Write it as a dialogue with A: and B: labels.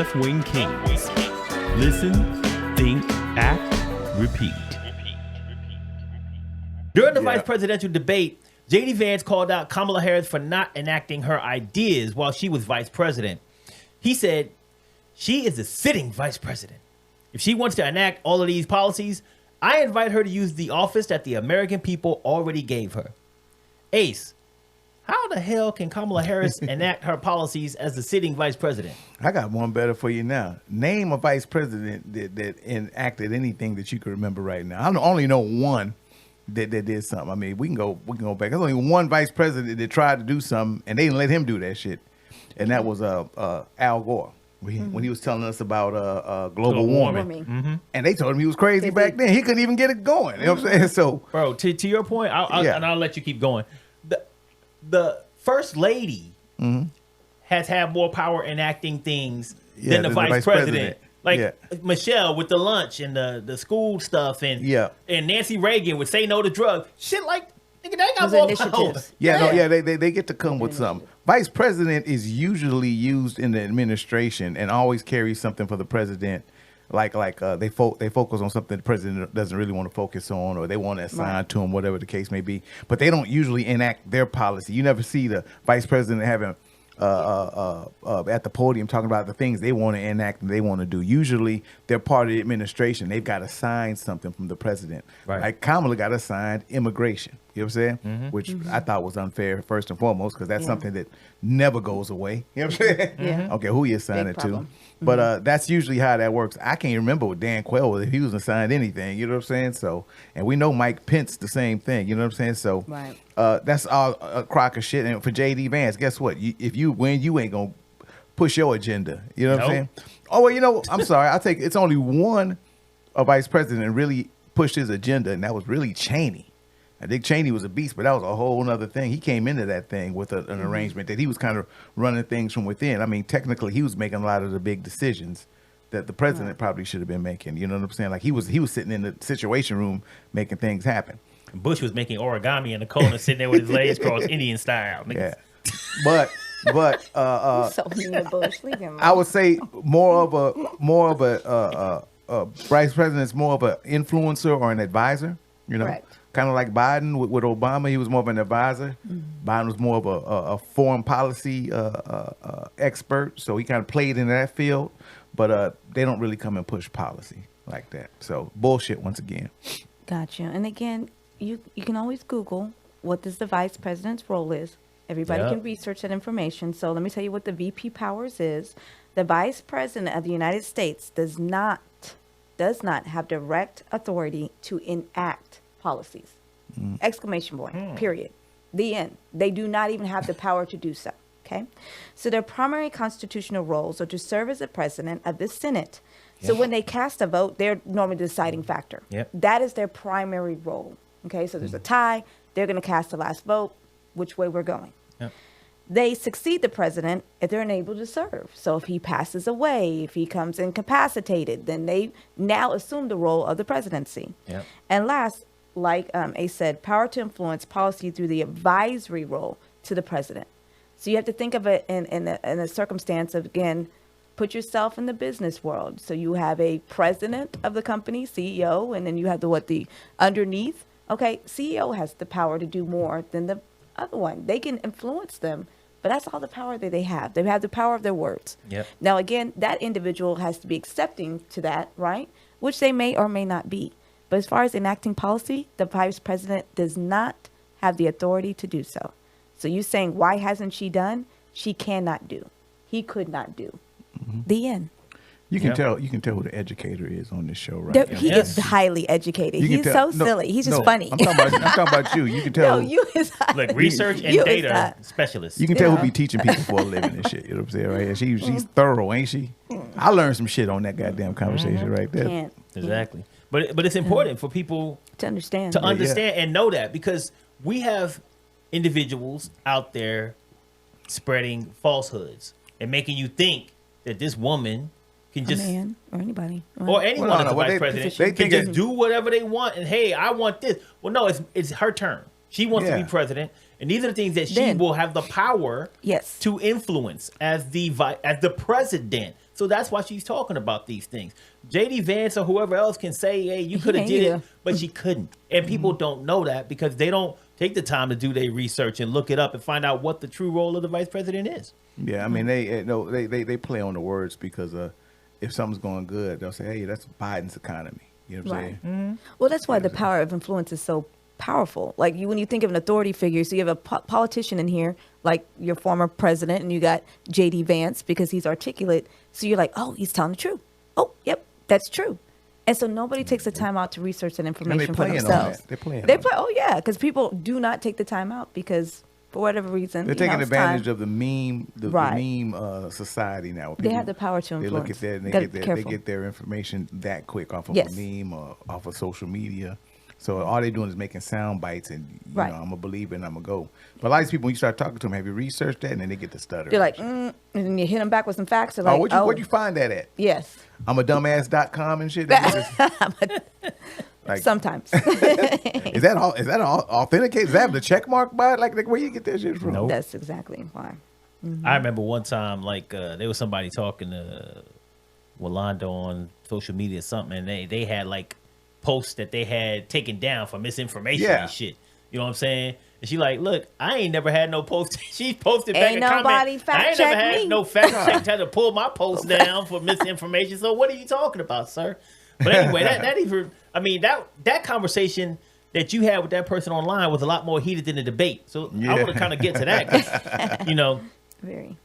A: left-wing Kingz. Listen, think, act, repeat.
B: During the vice presidential debate, JD Vance called out Kamala Harris for not enacting her ideas while she was vice president. He said, she is a sitting vice president. If she wants to enact all of these policies, I invite her to use the office that the American people already gave her. Ace, how the hell can Kamala Harris enact her policies as the sitting vice president?
C: I got one better for you now. Name a vice president that enacted anything that you can remember right now. I only know one that did something. I mean, we can go back. There's only one vice president that tried to do something, and they didn't let him do that shit. And that was Al Gore. When he was telling us about global warming.
B: Mm-hmm.
C: And they told him he was crazy back then. He couldn't even get it going. You know what I'm saying? So,
B: bro, to your point, and I'll let you keep going. The first lady has had more power enacting things than the vice president. Like Michelle with the lunch and the school stuff, and Nancy Reagan would say no to drugs. Shit like, nigga, they got more power.
C: They get to come with something. Vice president is usually used in the administration and always carries something for the president. Like they focus on something the president doesn't really want to focus on, or they want to assign to him, whatever the case may be. But they don't usually enact their policy. You never see the vice president having at the podium talking about the things they want to enact and they want to do. Usually they're part of the administration. They've got to sign something from the president. Right. Like Kamala got assigned immigration. You know what I'm saying? Which I thought was unfair, first and foremost, because that's something that never goes away. You know what I'm saying? Okay, who you assign it to. But that's usually how that works. I can't remember with Dan Quayle if he was assigned anything. You know what I'm saying? So, and we know Mike Pence the same thing. You know what I'm saying? So that's all a crock of shit. And for JD Vance, guess what? If you win, you ain't going to push your agenda. You know what I'm saying? Oh, well, you know, I'm sorry. It's only one vice president really pushed his agenda, and that was really Cheney. I think Cheney was a beast, but that was a whole other thing. He came into that thing with an arrangement that he was kind of running things from within. I mean, technically, he was making a lot of the big decisions that the president probably should have been making. You know what I'm saying? Like he was sitting in the Situation Room making things happen.
B: Bush was making origami in the corner, sitting there with his legs crossed, Indian style.
C: Yeah, but
D: so mean to Bush. Leave him alone.
C: I would say more of a vice president is more of an influencer or an advisor. You know. Right. Kind of like Biden with Obama, he was more of an advisor. Biden was more of a foreign policy expert, so he kind of played in that field. But they don't really come and push policy like that. So bullshit once again. Gotcha.
D: And again, you can always Google what does the vice president's role is. Everybody can research that information. So let me tell you what the VP powers is. The vice president of the United States does not have direct authority to enact policies. Exclamation point. Period. The end. They do not even have the power to do so. Okay. So their primary constitutional roles are to serve as the president of the Senate. So when they cast a vote, they're normally the deciding factor. That is their primary role. Okay. So there's a tie. They're going to cast the last vote, which way we're going. They succeed the president if they're unable to serve. So if he passes away, if he comes incapacitated, then they now assume the role of the presidency. And last, like Ace said, power to influence policy through the advisory role to the president. So you have to think of it in a circumstance of, again, put yourself in the business world. So you have a president of the company, CEO, and then you have the underneath. Okay, CEO has the power to do more than the other one. They can influence them, but that's all the power that they have. They have the power of their words. Now, again, that individual has to be accepting to that, right? Which they may or may not be. But as far as enacting policy, the vice president does not have the authority to do so. So you saying, why hasn't she done? She cannot do. He could not do. The end.
C: You can tell who the educator is on this show, right?
D: He is highly educated. He's silly. He's just funny.
C: I'm talking about you. You can tell.
D: You is
B: like research and data specialist.
C: You can tell who be teaching people for a living and shit. You know what I'm saying, right? And she's thorough, ain't she? I learned some shit on that goddamn conversation right there.
B: Exactly. But it's important for people
D: to understand
B: and know that, because we have individuals out there spreading falsehoods and making you think that this woman can just,
D: a man or anybody
B: or anyone as the vice president can just do whatever they want, and hey, I want this. Well, no, it's her turn. She wants to be president, and these are the things that she will have the power to influence as the president. So that's why she's talking about these things. JD Vance or whoever else can say, hey, you could have
D: can't
B: did
D: either.
B: it, but she couldn't. And people don't know that because they don't take the time to do their research and look it up and find out what the true role of the vice president is.
C: Yeah, I mean they play on the words because if something's going good, they'll say, "Hey, that's Biden's economy." You know what I'm
D: Right.
C: saying?
D: Well, that's why the power of influence is so powerful. Like when you think of an authority figure, so you have a politician in here, like your former president, and you got JD Vance because he's articulate. So you're like, oh, he's telling the truth. Oh, yep, that's true. And so nobody takes the time out to research that information for
C: playing on
D: themselves.
C: that. They're playing
D: They
C: on
D: play.
C: that.
D: Oh yeah, because people do not take the time out because for whatever reason
C: They're taking advantage of the meme, the meme society now.
D: They have the power to
C: They look
D: influence.
C: at that and
D: Gotta be
C: they
D: careful.
C: get their information that quick off of
D: Yes.
C: a meme or off of social media. So all they're doing is making sound bites, and you
D: Right.
C: know, I'm gonna believe it and I'm gonna go. But a lot of these people, when you start talking to them, have you researched that? And then they get to stutter.
D: They're like, and then you hit them back with some facts. They're like,
C: where'd you find that at?
D: Yes.
C: I'm a dumbass.com and shit. Like,
D: Sometimes.
C: is that all authenticated? Does that have the check mark by it? Like where you get that shit from?
B: Nope.
D: That's exactly why.
B: I remember one time, like, there was somebody talking to Walanda on social media or something, and they had, like, posts that they had taken down for misinformation
C: Yeah.
B: and shit. You know what I'm saying? And she like, look, I ain't never had no post. She posted back
D: Ain't
B: a comment.
D: nobody
B: I
D: fact
B: ain't never
D: check
B: had
D: me.
B: no fact check had to pull my post down for misinformation. So what are you talking about, sir? But anyway, that even, I mean, that conversation that you had with that person online was a lot more heated than the debate. So I
C: Yeah.
B: want to kind of get to that, 'cause, you know.
D: Very.